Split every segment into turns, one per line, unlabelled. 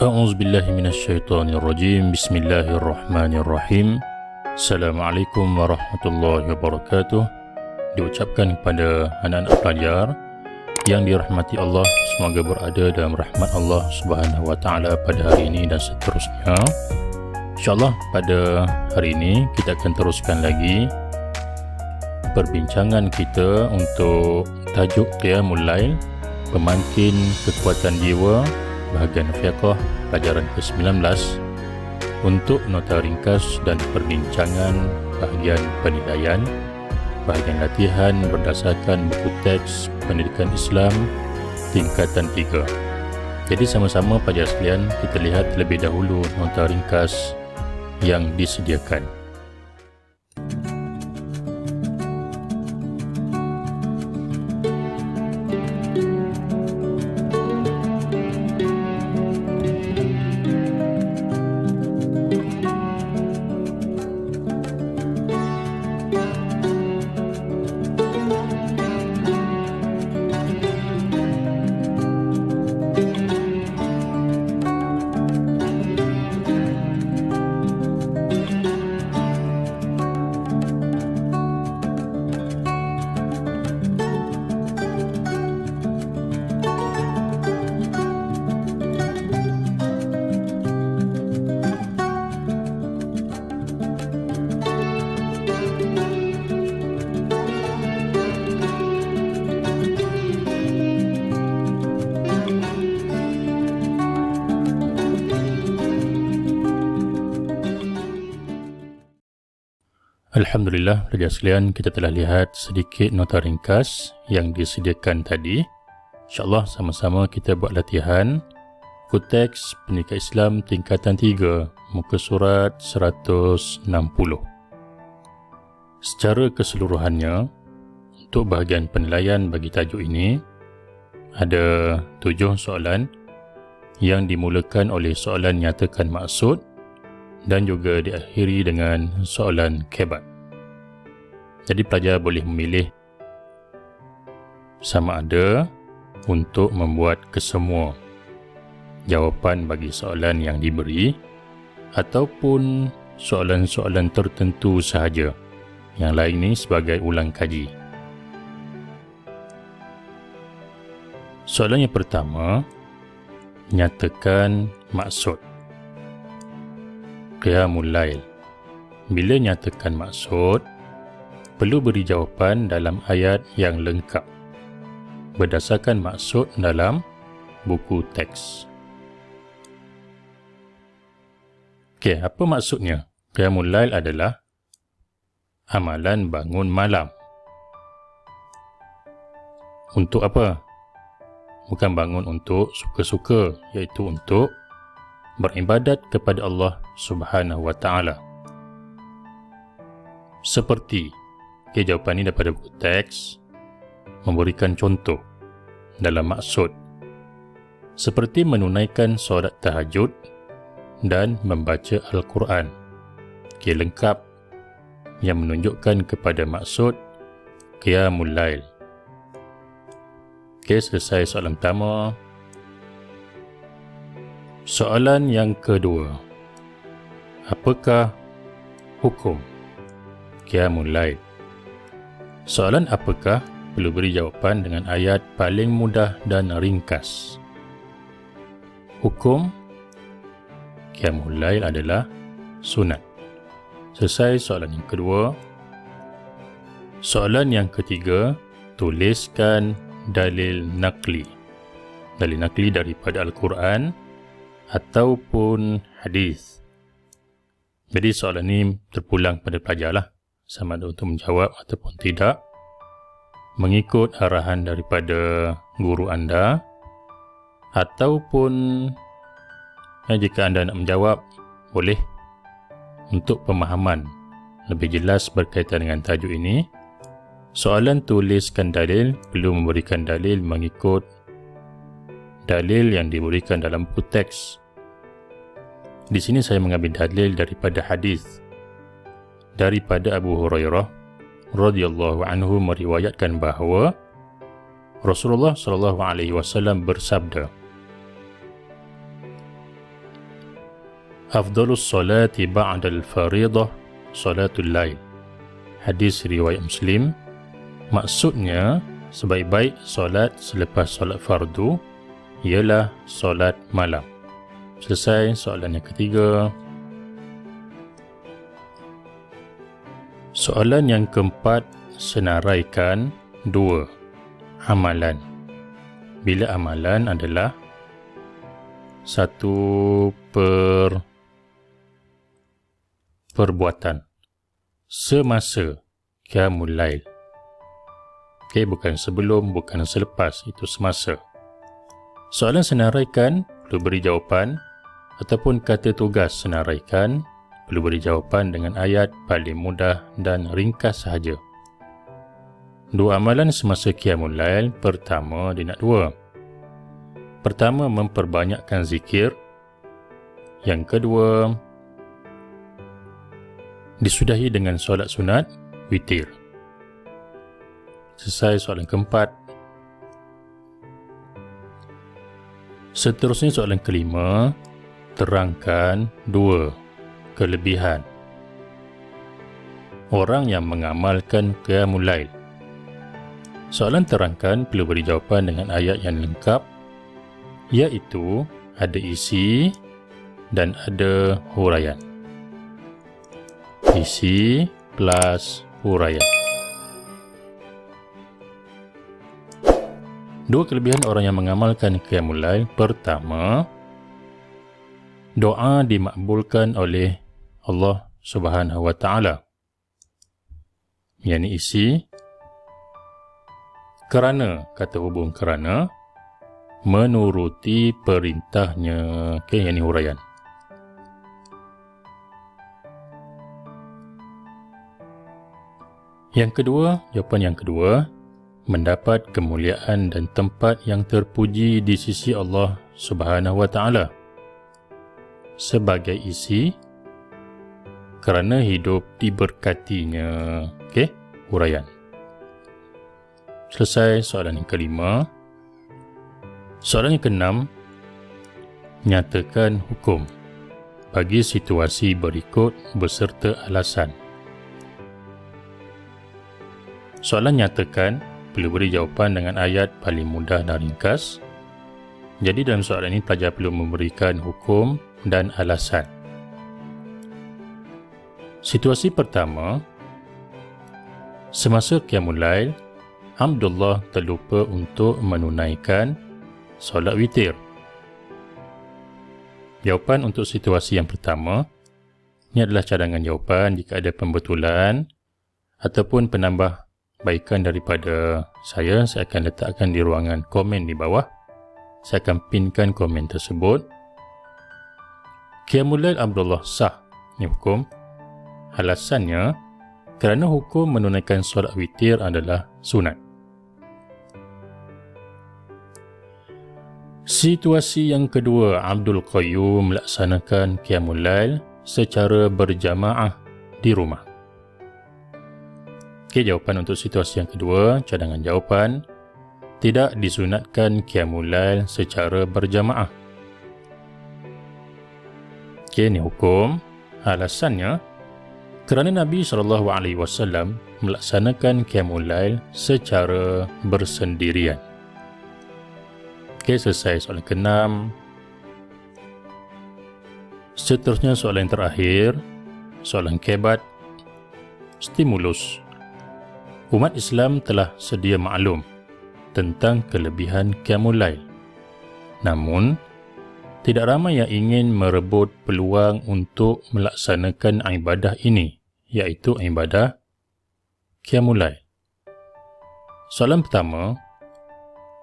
A'udzu billahi minasyaitonir rajim. Bismillahirrahmanirrahim. Assalamualaikum warahmatullahi wabarakatuh. Diucapkan kepada anak-anak pelajar yang dirahmati Allah, semoga berada dalam rahmat Allah Subhanahu wa taala pada hari ini dan seterusnya. Insyaallah pada hari ini kita akan teruskan lagi perbincangan kita untuk tajuk Qiyamul Lail, pemangkin kekuatan jiwa, bahagian fiqh pelajaran ke-19 untuk nota ringkas dan perbincangan bahagian penilaian, bahagian latihan berdasarkan buku teks pendidikan Islam tingkatan 3. Jadi sama-sama pelajar sekalian, kita lihat terlebih dahulu nota ringkas yang disediakan. Alhamdulillah, pelajar sekalian, kita telah lihat sedikit nota ringkas yang disediakan tadi. InsyaAllah sama-sama kita buat latihan buku teks pendidikan Islam tingkatan 3, muka surat 160. Secara keseluruhannya, untuk bahagian penilaian bagi tajuk ini, ada 7 soalan yang dimulakan oleh soalan nyatakan maksud dan juga diakhiri dengan soalan kebat. Jadi pelajar boleh memilih sama ada untuk membuat kesemua jawapan bagi soalan yang diberi ataupun soalan-soalan tertentu sahaja. Yang lain ni sebagai ulang kaji. Soalan yang pertama, nyatakan maksud. Qiyamul Lail. Bila nyatakan maksud, perlu beri jawapan dalam ayat yang lengkap berdasarkan maksud dalam buku teks. Okey, apa maksudnya? Qiyamul Lail adalah amalan bangun malam. Untuk apa? Bukan bangun untuk suka-suka, iaitu untuk beribadat kepada Allah Subhanahu wa taala. Seperti jawapan ini daripada buku teks memberikan contoh dalam maksud, seperti menunaikan solat tahajud dan membaca Al-Quran. Lengkap yang menunjukkan kepada maksud Qiyamul Lail. Selesai soalan pertama. Soalan yang kedua, apakah hukum Qiyamul Lail? Soalan apakah perlu beri jawapan dengan ayat paling mudah dan ringkas. Hukum Qiyamul Lail adalah sunat. Selesai soalan yang kedua. Soalan yang ketiga, tuliskan dalil nakli. Dalil nakli daripada Al-Quran ataupun hadis. Jadi soalan ini terpulang pada pelajar lah, sama ada untuk menjawab ataupun tidak, mengikut arahan daripada guru anda, ataupun jika anda nak menjawab, boleh untuk pemahaman lebih jelas berkaitan dengan tajuk ini. Soalan tuliskan dalil perlu memberikan dalil mengikut dalil yang diberikan dalam buku teks. Di sini saya mengambil dalil daripada hadis daripada Abu Hurairah radhiyallahu anhu meriwayatkan bahawa Rasulullah sallallahu alaihi wasallam bersabda, Afdalus salati ba'dal faridah salatul lail. Hadis riwayat Muslim. Maksudnya, sebaik-baik solat selepas solat fardu ialah solat malam. Selesai soalan yang ketiga. Soalan yang keempat, senaraikan dua amalan. Bila amalan adalah satu perbuatan semasa qiyamul lail. Okey, bukan sebelum, bukan selepas, itu semasa. Soalan senaraikan perlu beri jawapan ataupun kata tugas senaraikan perlu beri jawapan dengan ayat paling mudah dan ringkas sahaja. Dua amalan semasa qiyamul lail. Pertama, dia nak dua. Pertama, memperbanyakkan zikir. Yang kedua, disudahi dengan solat sunat witir. Selesai soalan keempat. Seterusnya soalan kelima, terangkan dua kelebihan orang yang mengamalkan qiyamul lail. Soalan terangkan perlu beri jawapan dengan ayat yang lengkap, iaitu ada isi dan ada huraian. Isi plus huraian. Dua kelebihan orang yang mengamalkan qiyamul lail. Pertama, doa dimakbulkan oleh Allah Subhanahu wa taala. Yang isi kerana, kata hubung kerana, menuruti perintahnya. Okey, yang ini huraian. Yang kedua, jawapan yang kedua, mendapat kemuliaan dan tempat yang terpuji di sisi Allah Subhanahu wa taala. Sebagai isi, kerana hidup diberkatinya. Okey, huraian. Selesai soalan yang kelima. Soalan yang keenam, nyatakan hukum bagi situasi berikut beserta alasan. Soalan nyatakan perlu beri jawapan dengan ayat paling mudah dan ringkas. Jadi dalam soalan ini pelajar perlu memberikan hukum dan alasan. Situasi pertama, semasa qiyamul lail, Abdullah terlupa untuk menunaikan solat witir. Jawapan untuk situasi yang pertama, ini adalah cadangan jawapan jika ada pembetulan ataupun penambahbaikan daripada saya akan letakkan di ruangan komen di bawah. Saya akan pinkan komen tersebut. Qiyamul lail Abdullah sah. Ini hukum. Alasannya, kerana hukum menunaikan solat witir adalah sunat. Situasi yang kedua, Abdul Qayyum melaksanakan qiyamul lail secara berjamaah di rumah. Okey, jawapan untuk situasi yang kedua, cadangan jawapan, tidak disunatkan qiyamul lail secara berjamaah. Okey, ini hukum. Alasannya, kerana Nabi SAW melaksanakan qiyamul lail secara bersendirian. Okey, selesai soalan ke-6. Seterusnya soalan yang terakhir, soalan kebat, stimulus. Umat Islam telah sedia maklum tentang kelebihan qiyamul lail. Namun, tidak ramai yang ingin merebut peluang untuk melaksanakan ibadah ini, iaitu ibadah qiyamul lail. Soalan pertama,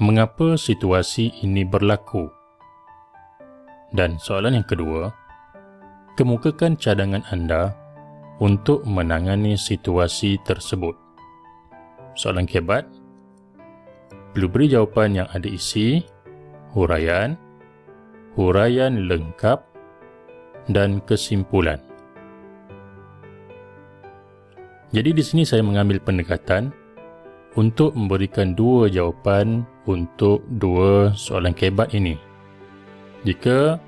mengapa situasi ini berlaku? Dan soalan yang kedua, kemukakan cadangan anda untuk menangani situasi tersebut. Soalan kebat, perlu beri jawapan yang ada isi, huraian, huraian lengkap dan kesimpulan. Jadi di sini saya mengambil pendekatan untuk memberikan dua jawapan untuk dua soalan kebat ini. Jika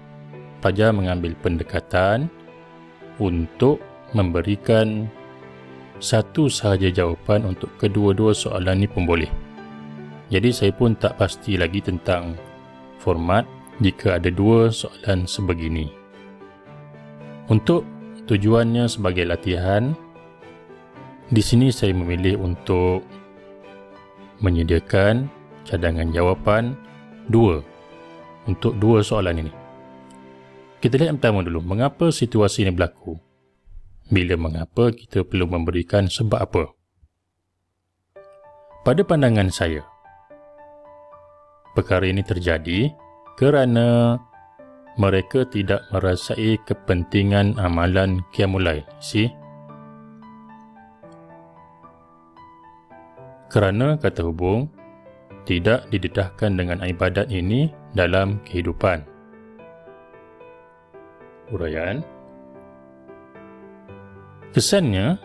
pelajar mengambil pendekatan untuk memberikan satu sahaja jawapan untuk kedua-dua soalan ni pun boleh. Jadi saya pun tak pasti lagi tentang format jika ada dua soalan sebegini. Untuk tujuannya sebagai latihan, di sini saya memilih untuk menyediakan cadangan jawapan dua untuk dua soalan ini. Kita lihat yang pertama dulu, mengapa situasi ini berlaku? Bila mengapa, kita perlu memberikan sebab apa. Pada pandangan saya, perkara ini terjadi kerana mereka tidak merasai kepentingan amalan Qiyamul Lail. Kerana kata hubung, tidak didedahkan dengan ibadat ini dalam kehidupan. Uraian. Kesannya,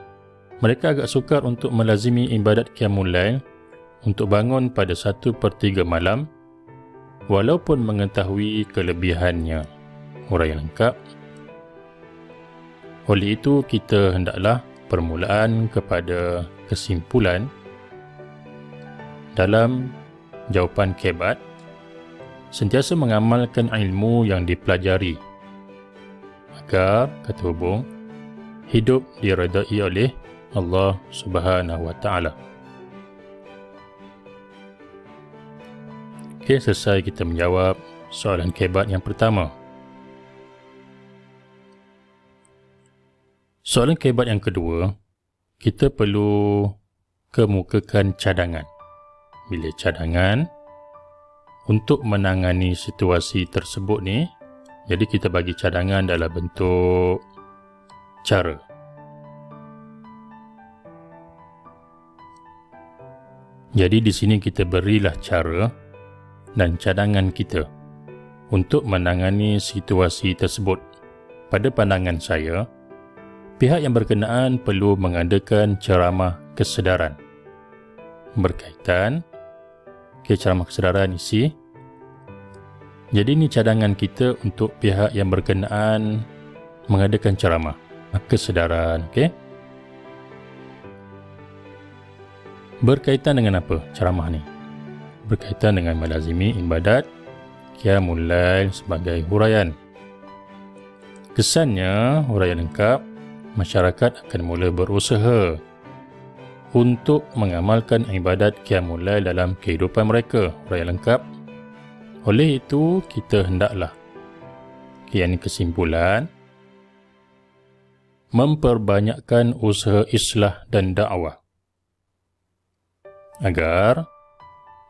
mereka agak sukar untuk melazimi ibadat Qiyamul Lail untuk bangun pada 1/3 malam walaupun mengetahui kelebihannya. Uraian lengkap. Oleh itu, kita hendaklah permulaan kepada kesimpulan dalam jawapan kebat, sentiasa mengamalkan ilmu yang dipelajari agar, kata hubung, hidup diredai oleh Allah Subhanahu wa Ta'ala. Okey, selesai kita menjawab soalan kebat yang pertama. Soalan kebat yang kedua, kita perlu kemukakan cadangan. Bila cadangan untuk menangani situasi tersebut ni, jadi kita bagi cadangan dalam bentuk cara. Jadi di sini kita berilah cara dan cadangan kita untuk menangani situasi tersebut. Pada pandangan saya, pihak yang berkenaan perlu mengadakan ceramah kesedaran berkaitan ceramah kesedaran isi. Jadi ini cadangan kita untuk pihak yang berkenaan mengadakan ceramah kesedaran. Okey, berkaitan dengan apa ceramah ni? Berkaitan dengan melazimi ibadat Qiyamul Lail sebagai huraian. Kesannya, huraian lengkap, masyarakat akan mula berusaha untuk mengamalkan ibadat Qiyamul Lail dalam kehidupan mereka. Huraian lengkap. Oleh itu, kita hendaklah, yang kesimpulan, memperbanyakkan usaha islah dan dakwah agar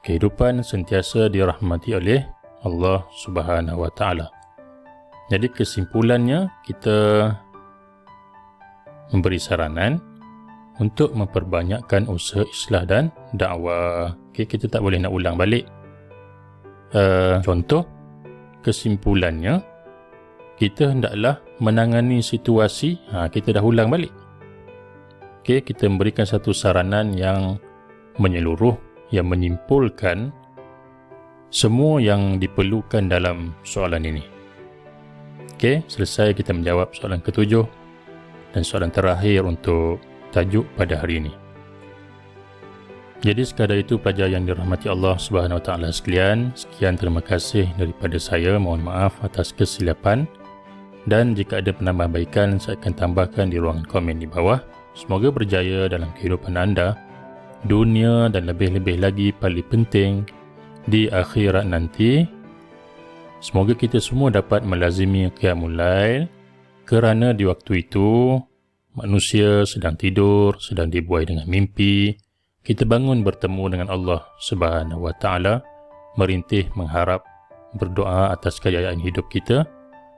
kehidupan sentiasa dirahmati oleh Allah Subhanahu wa Ta'ala. Jadi kesimpulannya, kita memberi saranan untuk memperbanyakkan usaha islah dan dakwah. Okay, kita tak boleh nak ulang balik. Contoh, kesimpulannya, kita hendaklah menangani situasi. Kita dah ulang balik. Okay, kita memberikan satu saranan yang menyeluruh, yang menyimpulkan semua yang diperlukan dalam soalan ini. Okey, selesai kita menjawab soalan ketujuh dan soalan terakhir untuk tajuk pada hari ini. Jadi sekadar itu pelajar yang dirahmati Allah Subhanahu wa Ta'ala sekalian. Sekian, terima kasih daripada saya. Mohon maaf atas kesilapan, dan jika ada penambahbaikan saya akan tambahkan di ruangan komen di bawah. Semoga berjaya dalam kehidupan anda, dunia, dan lebih-lebih lagi paling penting di akhirat nanti. Semoga kita semua dapat melazimi Qiyamul Lail, kerana di waktu itu manusia sedang tidur, sedang dibuai dengan mimpi. Kita bangun bertemu dengan Allah Subhanahu wa Ta'ala, merintih, mengharap, berdoa atas kejayaan hidup kita.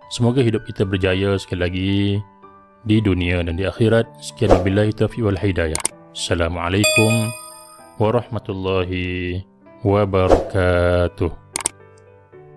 Semoga hidup kita berjaya sekali lagi di dunia dan di akhirat. Sekian, wabillahi taufiq wal hidayah. Assalamualaikum warahmatullahi wabarakatuh.